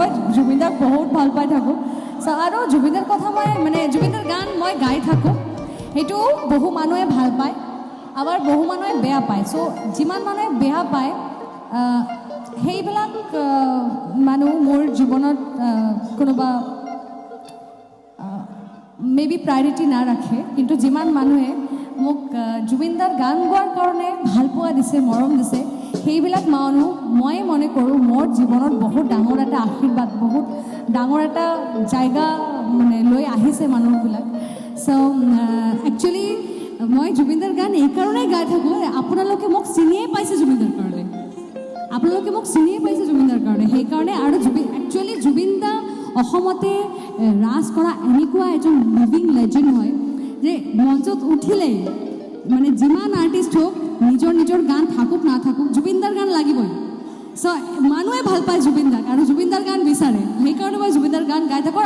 মই জুবিনদাক বহুত ভাল পাই থাকোঁ আৰু জুবিনদাৰ কথা মই মানে জুবিনদাৰ গান মই গাই থাকোঁ সেইটো বহু মানুহে ভাল পায় আবার বহু মানুহে বেয়া পায় চ' যিমান মানুহে বেয়া পায় সেইবিলাক মানুহ মোৰ জীৱনত কোনোবা মেবি প্ৰায়ৰিটি নাৰাখে কিন্তু যিমান মানুহে মোক জুবিনদাৰ গান গোৱাৰ কাৰণে ভাল পোৱা দিছে মৰম দিছে সেইবিলাক মানুহ মই মনে কৰোঁ মোৰ জীৱনত বহুত ডাঙৰ এটা আশীৰ্বাদ বহুত ডাঙৰ এটা জায়গা মানে লৈ আহিছে মানুহবিলাক চ' একচুৱেলি মই জুবিনদাৰ গান এইকাৰণেই গাই থাকোঁ আপোনালোকে মোক চিনিয়ে পাইছে জুবিনদাৰ কাৰণে আপোনালোকে মোক চিনিয়ে পাইছে জুবিনদাৰ কাৰণে সেইকাৰণে আৰু একচুৱেলি জুবিনদা অসমতে ৰাজ কৰা এনেকুৱা এজন লিভিং লেজেণ্ড হয় যে মঞ্চত উঠিলেই মানে যিমান আৰ্টিষ্ট হোক নিজৰ নিজৰ গান থাকুক নাথাকুক জুবিনদাৰ গান লাগিবই চ' মানুহে ভাল পায় জুবিনদাক আৰু জুবিনদাৰ গান বিচাৰে সেইকাৰণে মই জুবিনদাৰ গান গাই থাকোঁ